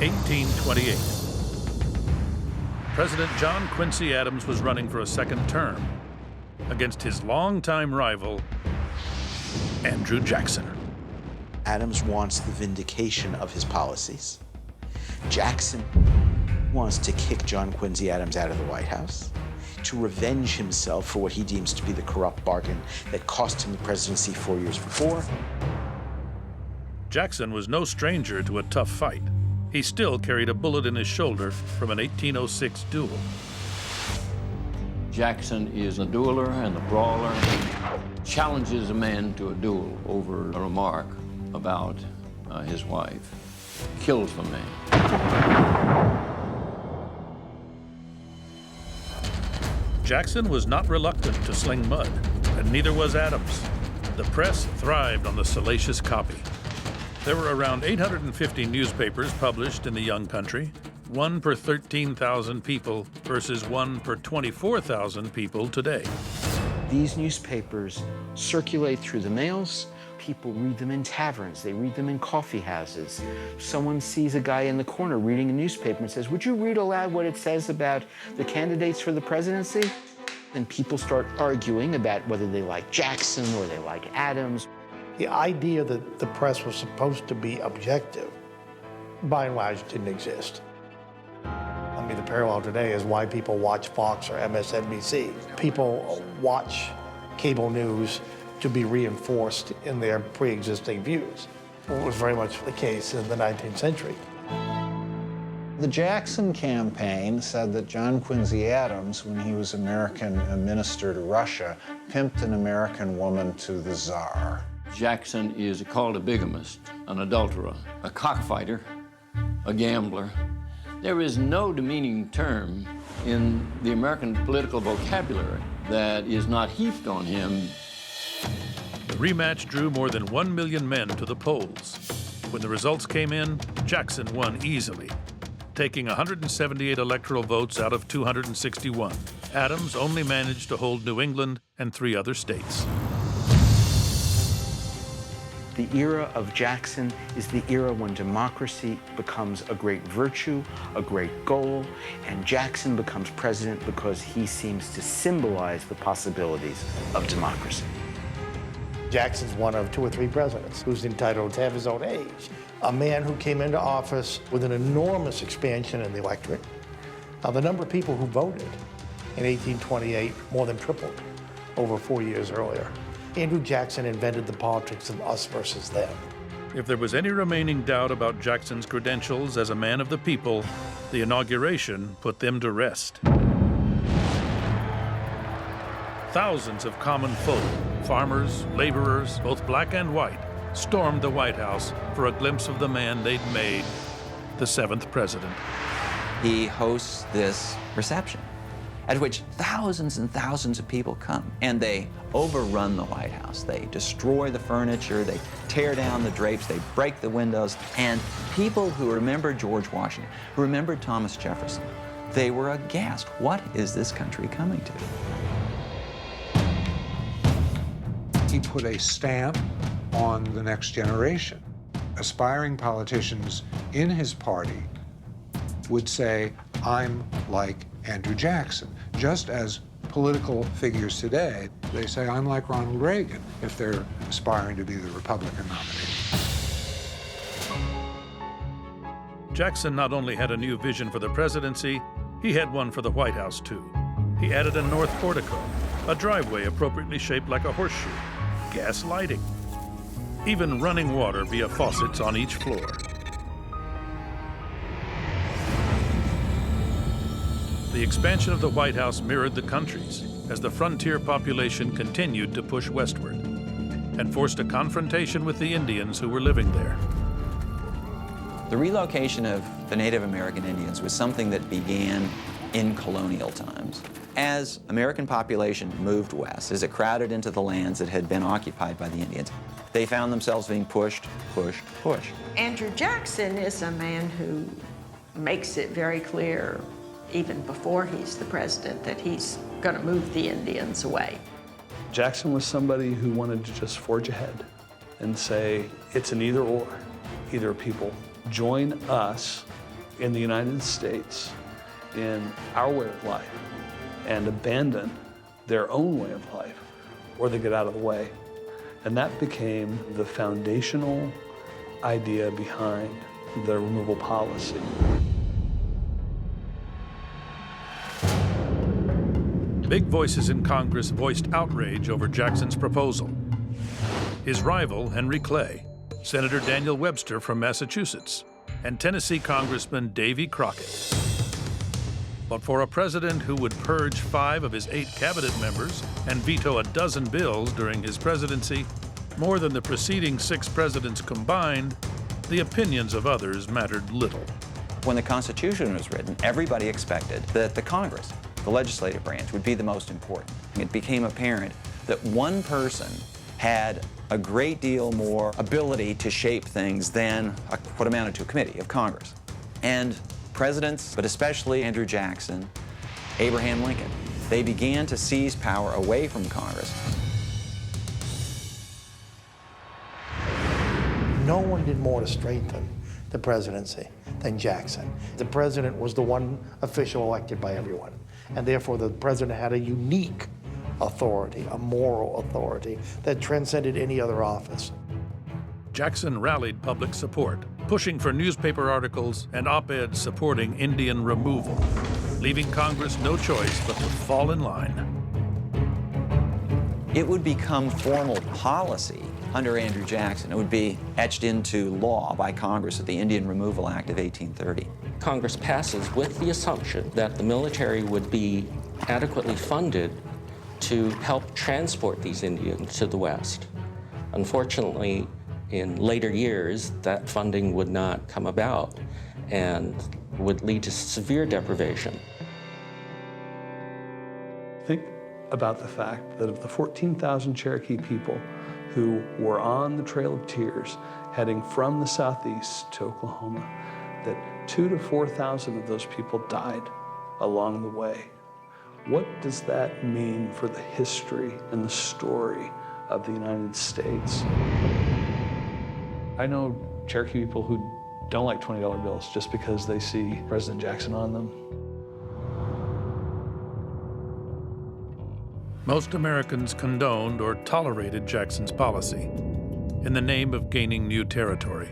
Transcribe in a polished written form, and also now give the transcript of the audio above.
1828. President John Quincy Adams was running for a second term against his longtime rival, Andrew Jackson. Adams wants the vindication of his policies. Jackson wants to kick John Quincy Adams out of the White House, to revenge himself for what he deems to be the corrupt bargain that cost him the presidency 4 years before. Jackson was no stranger to a tough fight. He still carried a bullet in his shoulder from an 1806 duel. Jackson is a dueler and a brawler. Challenges a man to a duel over a remark about his wife. Kills the man. Jackson was not reluctant to sling mud, and neither was Adams. The press thrived on the salacious copy. There were around 850 newspapers published in the young country, one per 13,000 people versus one per 24,000 people today. These newspapers circulate through the mails. People read them in taverns. They read them in coffee houses. Someone sees a guy in the corner reading a newspaper and says, "Would you read aloud what it says about the candidates for the presidency?" And people start arguing about whether they like Jackson or they like Adams. The idea that the press was supposed to be objective, by and large, didn't exist. I mean, the parallel today is why people watch Fox or MSNBC. People watch cable news to be reinforced in their pre-existing views. It was very much the case in the 19th century. The Jackson campaign said that John Quincy Adams, when he was American minister to Russia, pimped an American woman to the Tsar. Jackson is called a bigamist, an adulterer, a cockfighter, a gambler. There is no demeaning term in the American political vocabulary that is not heaped on him. The rematch drew more than 1 million men to the polls. When the results came in, Jackson won easily, taking 178 electoral votes out of 261. Adams only managed to hold New England and 3 other states. The era of Jackson is the era when democracy becomes a great virtue, a great goal, and Jackson becomes president because he seems to symbolize the possibilities of democracy. Jackson's one of 2 or 3 presidents who's entitled to have his own age. A man who came into office with an enormous expansion in the electorate. Now, the number of people who voted in 1828 more than tripled over 4 years earlier. Andrew Jackson invented the politics of us versus them. If there was any remaining doubt about Jackson's credentials as a man of the people, the inauguration put them to rest. Thousands of common folk, farmers, laborers, both black and white, stormed the White House for a glimpse of the man they'd made the 7th president. He hosts this reception at which thousands and thousands of people come, and they overrun the White House. They destroy the furniture, they tear down the drapes, they break the windows, and people who remembered George Washington, who remembered Thomas Jefferson, they were aghast. What is this country coming to? He put a stamp on the next generation. Aspiring politicians in his party would say, "I'm like Andrew Jackson," just as political figures today, they say, "I'm like Ronald Reagan," if they're aspiring to be the Republican nominee. Jackson not only had a new vision for the presidency, he had one for the White House, too. He added a north portico, a driveway appropriately shaped like a horseshoe, gas lighting, even running water via faucets on each floor. The expansion of the White House mirrored the country's as the frontier population continued to push westward and forced a confrontation with the Indians who were living there. The relocation of the Native American Indians was something that began in colonial times. As American population moved west, as it crowded into the lands that had been occupied by the Indians, they found themselves being pushed. Andrew Jackson is a man who makes it very clear, even before he's the president, that he's going to move the Indians away. Jackson was somebody who wanted to just forge ahead and say, it's an either or. Either people join us in the United States in our way of life and abandon their own way of life, or they get out of the way. And that became the foundational idea behind the removal policy. Big voices in Congress voiced outrage over Jackson's proposal. His rival, Henry Clay, Senator Daniel Webster from Massachusetts, and Tennessee Congressman Davy Crockett. But for a president who would purge 5 of his 8 cabinet members and veto a dozen bills during his presidency, more than the preceding 6 presidents combined, the opinions of others mattered little. When the Constitution was written, everybody expected that the Congress, the legislative branch, would be the most important. It became apparent that one person had a great deal more ability to shape things than what amounted to a committee of Congress. And presidents, but especially Andrew Jackson, Abraham Lincoln, they began to seize power away from Congress. No one did more to strengthen the presidency than Jackson. The president was the one official elected by everyone, and therefore the president had a unique authority, a moral authority that transcended any other office. Jackson rallied public support, pushing for newspaper articles and op-eds supporting Indian removal, leaving Congress no choice but to fall in line. It would become formal policy under Andrew Jackson. It would be etched into law by Congress at the Indian Removal Act of 1830. Congress passes with the assumption that the military would be adequately funded to help transport these Indians to the West. Unfortunately, in later years, that funding would not come about and would lead to severe deprivation. Think about the fact that of the 14,000 Cherokee people who were on the Trail of Tears heading from the southeast to Oklahoma, that 2,000 to 4,000 of those people died along the way. What does that mean for the history and the story of the United States? I know Cherokee people who don't like $20 bills just because they see President Jackson on them. Most Americans condoned or tolerated Jackson's policy in the name of gaining new territory.